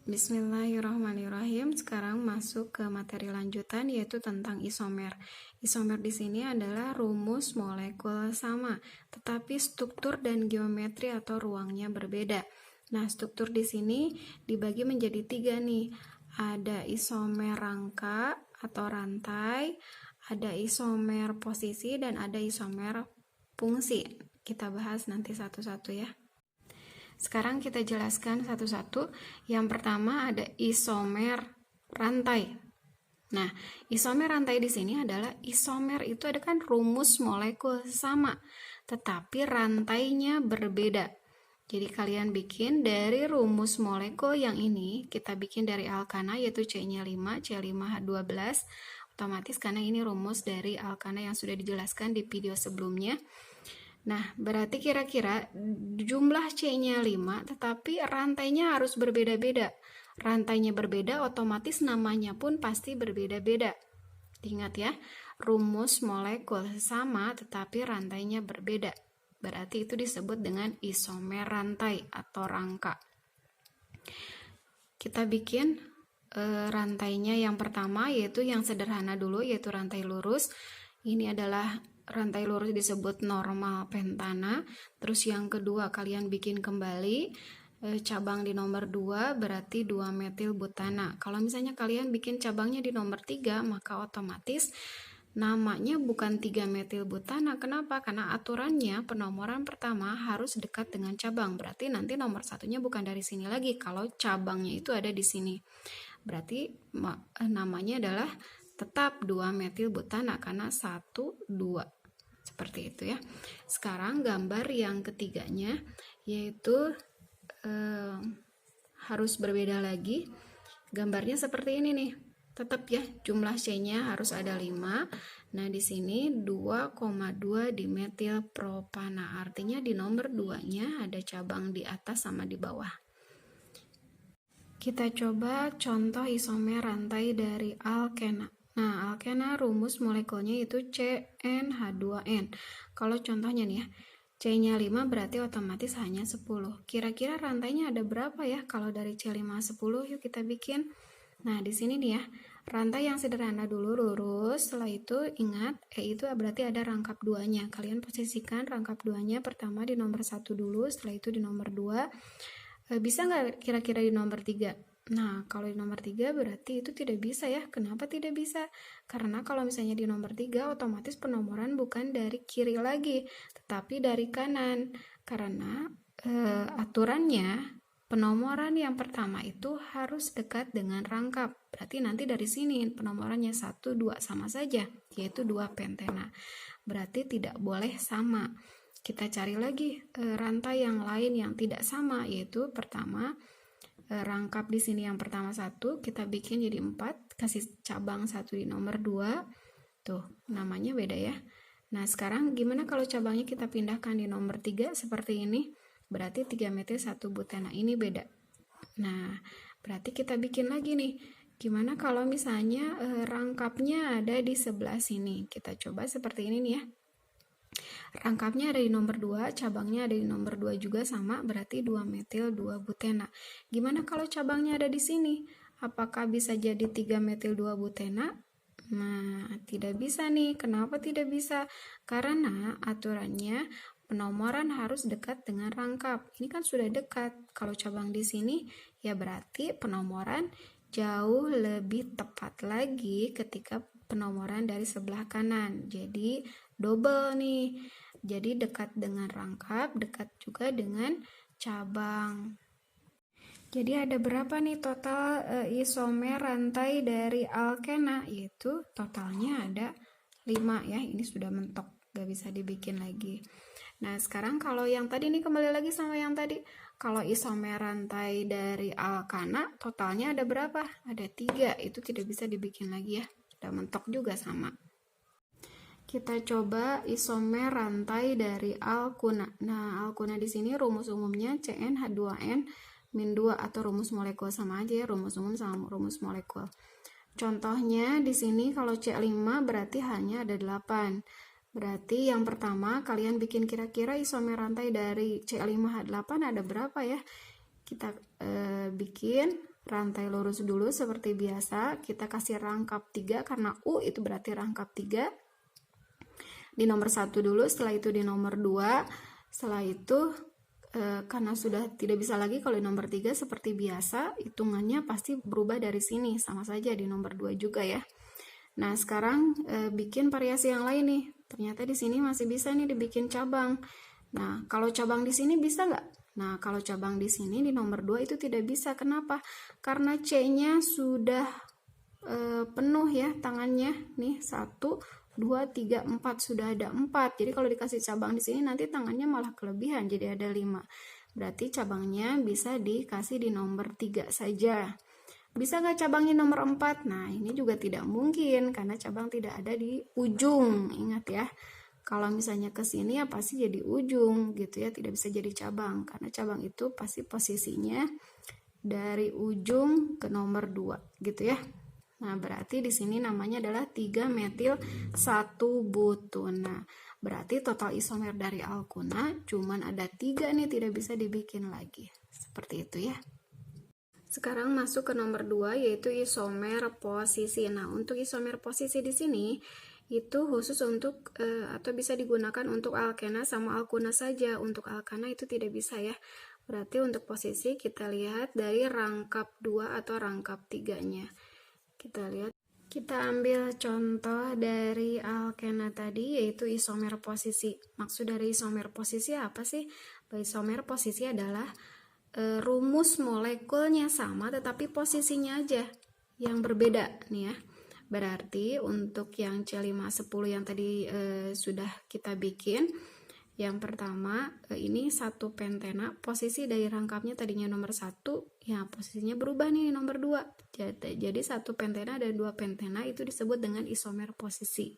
Bismillahirrahmanirrahim. Sekarang masuk ke materi lanjutan yaitu tentang isomer. Isomer di sini adalah rumus molekul sama, tetapi struktur dan geometri atau ruangnya berbeda. Nah, struktur di sini dibagi menjadi 3 nih. Ada isomer rangka atau rantai, ada isomer posisi, dan ada isomer fungsi. Kita bahas nanti satu-satu ya. Sekarang kita jelaskan satu-satu. Yang pertama ada isomer rantai. Nah, isomer rantai di sini adalah isomer itu ada kan rumus molekul sama, tetapi rantainya berbeda. Jadi kalian bikin dari rumus molekul yang ini, kita bikin dari alkana yaitu C-nya 5, C5H12. Otomatis karena ini rumus dari alkana yang sudah dijelaskan di video sebelumnya. Nah, berarti kira-kira jumlah C-nya 5, tetapi rantainya harus berbeda-beda. Rantainya berbeda, otomatis namanya pun pasti berbeda-beda. Ingat ya, rumus molekul sama, tetapi rantainya berbeda. Berarti itu disebut dengan isomer rantai atau rangka. Kita bikin rantainya yang pertama, yaitu yang sederhana dulu, yaitu rantai lurus. Ini adalah rantai lurus disebut normal pentana. Terus yang kedua kalian bikin kembali cabang di nomor 2 berarti 2 metil butana. Kalau misalnya kalian bikin cabangnya di nomor 3, maka otomatis namanya bukan 3 metil butana. Kenapa? Karena aturannya penomoran pertama harus dekat dengan cabang. Berarti nanti nomor satunya bukan dari sini lagi kalau cabangnya itu ada di sini. Berarti namanya adalah tetap 2 metil butana karena 1, 2. Seperti itu ya. Sekarang gambar yang ketiganya yaitu harus berbeda lagi. Gambarnya seperti ini nih. Tetap ya, jumlah C-nya harus ada 5. Nah, di sini 2,2 dimetil propana. Artinya di nomor 2-nya ada cabang di atas sama di bawah. Kita coba contoh isomer rantai dari alkena. Nah, alkena rumus molekulnya itu CnH2n. Kalau contohnya nih ya, C-nya 5 berarti otomatis hanya 10. Kira-kira rantainya ada berapa ya? Kalau dari C5 10, yuk kita bikin. Nah, di sini nih ya, rantai yang sederhana dulu lurus. Setelah itu ingat, itu berarti ada rangkap 2-nya. Kalian posisikan rangkap 2-nya pertama di nomor 1 dulu, setelah itu di nomor 2. Bisa nggak kira-kira di nomor 3? Nah, kalau di nomor 3 berarti itu tidak bisa ya. Kenapa tidak bisa? Karena kalau misalnya di nomor 3 otomatis penomoran bukan dari kiri lagi, tetapi dari kanan. Karena aturannya penomoran yang pertama itu harus dekat dengan rangkap. Berarti nanti dari sini penomorannya 1, 2 sama saja, yaitu 2 pentena. Berarti tidak boleh sama. Kita cari lagi rantai yang lain yang tidak sama, yaitu pertama rangkap di sini yang pertama 1, kita bikin jadi 4, kasih cabang 1 di nomor 2. Tuh, namanya beda ya. Nah, sekarang gimana kalau cabangnya kita pindahkan di nomor 3 seperti ini? Berarti 3 metil 1 butana, ini beda. Nah, berarti kita bikin lagi nih. Gimana kalau misalnya rangkapnya ada di sebelah sini? Kita coba seperti ini nih ya. Rangkapnya ada di nomor 2, cabangnya ada di nomor 2 juga sama, berarti 2 metil 2 butena. Gimana kalau cabangnya ada di sini? Apakah bisa jadi 3 metil 2 butena? Nah, tidak bisa nih. Kenapa tidak bisa? Karena aturannya penomoran harus dekat dengan rangkap. Ini kan sudah dekat. Kalau cabang di sini, ya berarti penomoran jauh lebih tepat lagi ketika penomoran dari sebelah kanan. Jadi double nih. Jadi dekat dengan rangkap, dekat juga dengan cabang. Jadi ada berapa nih total isomer rantai dari alkena? Yaitu totalnya ada 5 ya. Ini sudah mentok, gak bisa dibikin lagi. Nah, sekarang kalau yang tadi nih, kembali lagi sama yang tadi. Kalau isomer rantai dari alkana totalnya ada berapa? Ada 3. Itu tidak bisa dibikin lagi ya. Sudah mentok juga sama. Kita coba isomer rantai dari alkuna. Nah, alkuna di sini rumus umumnya CnH2n min 2 atau rumus molekul sama aja ya, rumus umum sama rumus molekul. Contohnya di sini kalau C5 berarti hanya ada 8. Berarti yang pertama kalian bikin kira-kira isomer rantai dari C5H8 ada berapa ya? Kita bikin rantai lurus dulu seperti biasa. Kita kasih rangkap 3 karena U itu berarti rangkap 3. Di nomor 1 dulu, setelah itu di nomor 2. Setelah itu karena sudah tidak bisa lagi kalau di nomor 3 seperti biasa, hitungannya pasti berubah dari sini, sama saja di nomor 2 juga ya. Nah, sekarang bikin variasi yang lain nih. Ternyata di sini masih bisa nih dibikin cabang. Nah, kalau cabang di sini bisa nggak? Nah, kalau cabang di sini di nomor 2 itu tidak bisa. Kenapa? Karena C-nya sudah penuh ya tangannya. Nih, 1, 2, 3, 4, sudah ada 4. Jadi kalau dikasih cabang di sini nanti tangannya malah kelebihan, jadi ada 5. Berarti cabangnya bisa dikasih di nomor 3 saja. Bisa nggak cabangnya nomor 4? Nah, ini juga tidak mungkin karena cabang tidak ada di ujung. Ingat ya, kalau misalnya ke sini ya pasti jadi ujung gitu ya, tidak bisa jadi cabang karena cabang itu pasti posisinya dari ujung ke nomor 2 gitu ya. Nah, berarti di sini namanya adalah 3-metil 1 butun. Nah, berarti total isomer dari alkuna cuman ada 3 nih, tidak bisa dibikin lagi. Seperti itu ya. Sekarang masuk ke nomor 2 yaitu isomer posisi. Nah, untuk isomer posisi di sini itu khusus untuk atau bisa digunakan untuk alkena sama alkuna saja. Untuk alkana itu tidak bisa ya. Berarti untuk posisi kita lihat dari rangkap 2 atau rangkap 3-nya. Kita lihat, kita ambil contoh dari alkena tadi yaitu isomer posisi. Maksud dari isomer posisi apa sih? Isomer posisi adalah rumus molekulnya sama tetapi posisinya aja yang berbeda nih ya. Berarti untuk yang C510 yang tadi sudah kita bikin, yang pertama ini 1 pentena, posisi dari rangkapnya tadinya nomor 1, ya posisinya berubah nih nomor 2. Jadi 1 pentena dan 2 pentena itu disebut dengan isomer posisi.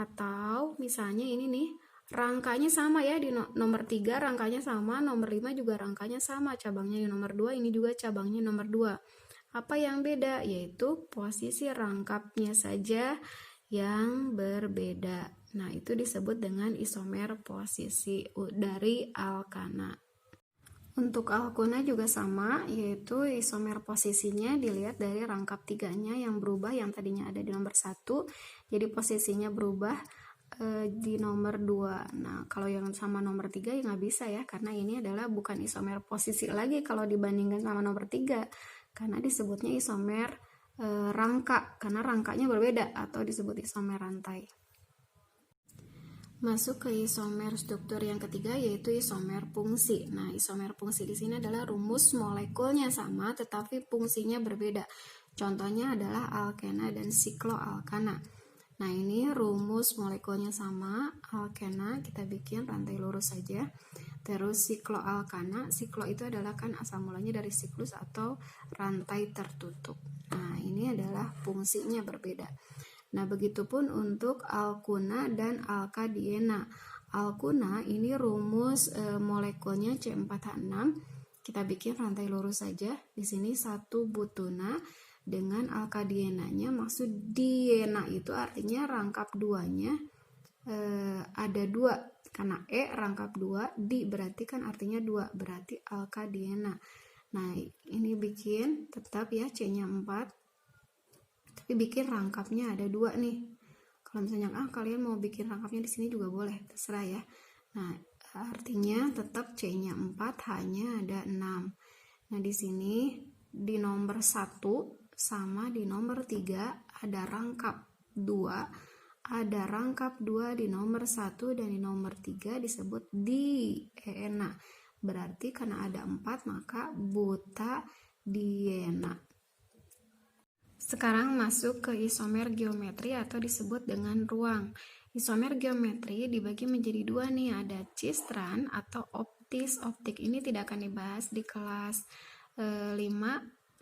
Atau misalnya ini nih, rangkanya sama ya, di nomor 3 rangkanya sama, nomor 5 juga rangkanya sama, cabangnya di nomor 2, ini juga cabangnya nomor 2. Apa yang beda? Yaitu posisi rangkapnya saja yang berbeda. Nah, itu disebut dengan isomer posisi dari alkana. Untuk alkuna juga sama, yaitu isomer posisinya dilihat dari rangkap 3-nya yang berubah, yang tadinya ada di nomor 1, jadi posisinya berubah di nomor 2. Nah, kalau yang sama nomor 3 ya nggak bisa ya, karena ini adalah bukan isomer posisi lagi kalau dibandingkan sama nomor 3, karena disebutnya isomer rangka, karena rangkanya berbeda atau disebut isomer rantai. Masuk ke isomer struktur yang ketiga yaitu isomer fungsi. Nah, isomer fungsi di sini adalah rumus molekulnya sama tetapi fungsinya berbeda. Contohnya adalah alkena dan sikloalkana. Nah, ini rumus molekulnya sama, alkena kita bikin rantai lurus saja. Terus sikloalkana, siklo itu adalah kan asal mulanya dari siklus atau rantai tertutup. Nah, ini adalah fungsinya berbeda. Nah, begitupun untuk alkuna dan alkadiena. Alkuna ini rumus molekulnya C4H6. Kita bikin rantai lurus saja. Di sini 1 butuna dengan alkadienanya. Maksud diena itu artinya rangkap 2-nya ada 2. Karena E rangkap 2, di berarti kan artinya 2, berarti alkadiena. Nah, ini bikin tetap ya C-nya 4. Tapi bikin rangkapnya ada 2 nih. Kalau misalnya kalian mau bikin rangkapnya di sini juga boleh, terserah ya. Nah, artinya tetap C-nya 4, H-nya ada 6. Nah, di sini di nomor 1 sama di nomor 3 ada rangkap 2. Ada rangkap 2 di nomor 1 dan di nomor 3 disebut diena. Berarti karena ada 4 maka buta diena. Sekarang masuk ke isomer geometri atau disebut dengan ruang. Isomer geometri dibagi menjadi 2 nih, ada cis-trans atau optis. Optik ini tidak akan dibahas di kelas 5,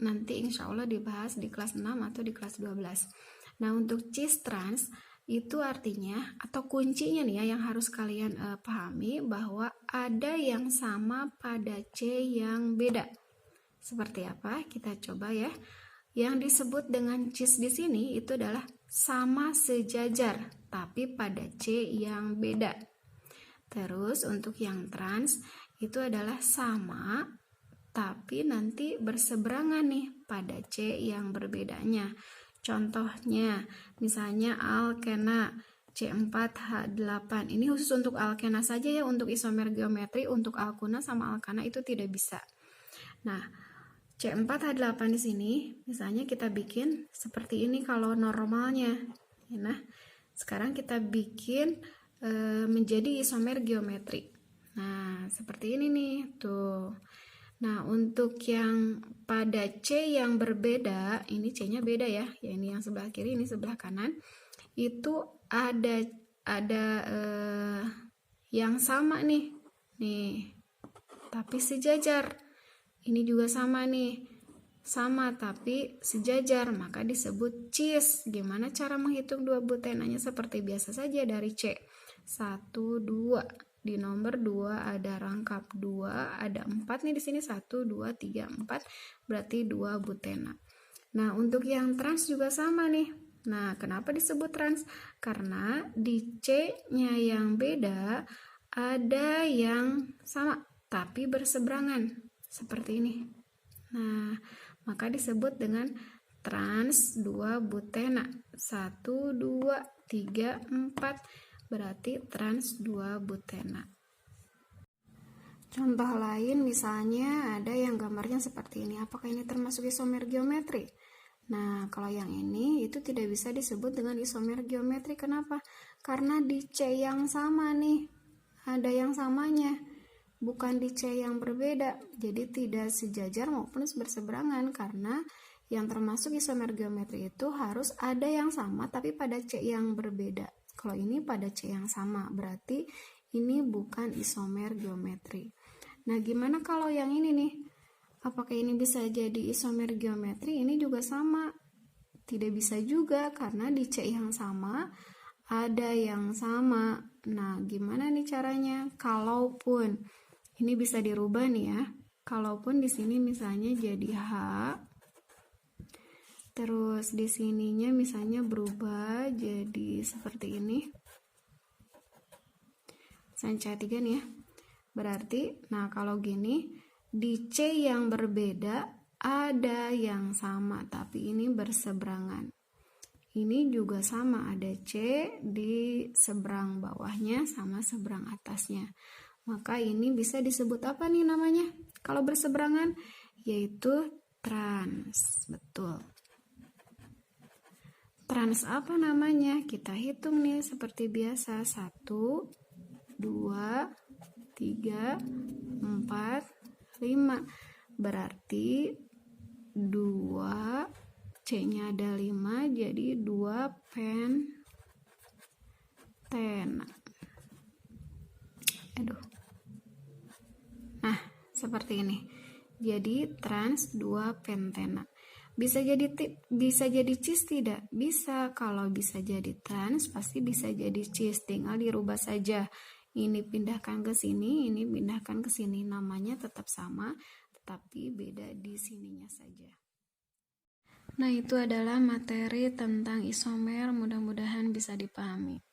nanti insya Allah dibahas di kelas 6 atau di kelas 12. Nah, untuk cis-trans itu artinya atau kuncinya nih ya yang harus kalian pahami bahwa ada yang sama pada C yang beda. Seperti apa? Kita coba ya. Yang disebut dengan cis di sini itu adalah sama sejajar, tapi pada C yang beda. Terus untuk yang trans itu adalah sama, tapi nanti berseberangan nih pada C yang berbedanya. Contohnya, misalnya alkena C4H8. Ini khusus untuk alkena saja ya, untuk isomer geometri, untuk alkuna sama alkana itu tidak bisa. Nah, C4H8 di sini, misalnya kita bikin seperti ini kalau normalnya. Nah, sekarang kita bikin menjadi isomer geometri. Nah, seperti ini nih, tuh. Nah, untuk yang pada C yang berbeda, ini C-nya beda ya. Ya, ini yang sebelah kiri, ini sebelah kanan. Itu ada yang sama nih. Nih. Tapi sejajar. Ini juga sama nih. Sama tapi sejajar, maka disebut cis. Gimana cara menghitung dua butenanya? Seperti biasa saja dari C. 1, 2. Di nomor 2 ada rangkap 2, ada 4 nih di sini 1, 2, 3, 4, berarti 2 butena. Nah, untuk yang trans juga sama nih. Nah, kenapa disebut trans? Karena di C-nya yang beda ada yang sama tapi berseberangan seperti ini. Nah, maka disebut dengan trans 2 butena. 1, 2, 3, 4. Berarti trans 2 butena. Contoh lain misalnya ada yang gambarnya seperti ini. Apakah ini termasuk isomer geometri? Nah, kalau yang ini itu tidak bisa disebut dengan isomer geometri. Kenapa? Karena di C yang sama nih. Ada yang samanya. Bukan di C yang berbeda. Jadi tidak sejajar maupun berseberangan, karena yang termasuk isomer geometri itu harus ada yang sama tapi pada C yang berbeda. Kalau ini pada C yang sama, berarti ini bukan isomer geometri. Nah, gimana kalau yang ini nih? Apakah ini bisa jadi isomer geometri? Ini juga sama. Tidak bisa juga, karena di C yang sama ada yang sama. Nah, gimana nih caranya? Kalaupun ini bisa dirubah nih ya. Kalaupun di sini misalnya jadi H, terus di sininya misalnya berubah jadi seperti ini. Misalnya C3 nih ya. Berarti, nah kalau gini, di C yang berbeda ada yang sama, tapi ini berseberangan. Ini juga sama, ada C di seberang bawahnya sama seberang atasnya. Maka ini bisa disebut apa nih namanya? Kalau berseberangan, yaitu trans. Betul. Trans apa namanya? Kita hitung nih seperti biasa. 1, 2, 3, 4, 5. Berarti 2, C-nya ada 5, jadi 2 pentena. Nah, seperti ini. Jadi trans 2 pentena. Bisa jadi cis tidak? Bisa. Kalau bisa jadi trans, pasti bisa jadi cis. Tinggal dirubah saja. Ini pindahkan ke sini, ini pindahkan ke sini. Namanya tetap sama, tetapi beda di sininya saja. Nah, itu adalah materi tentang isomer. Mudah-mudahan bisa dipahami.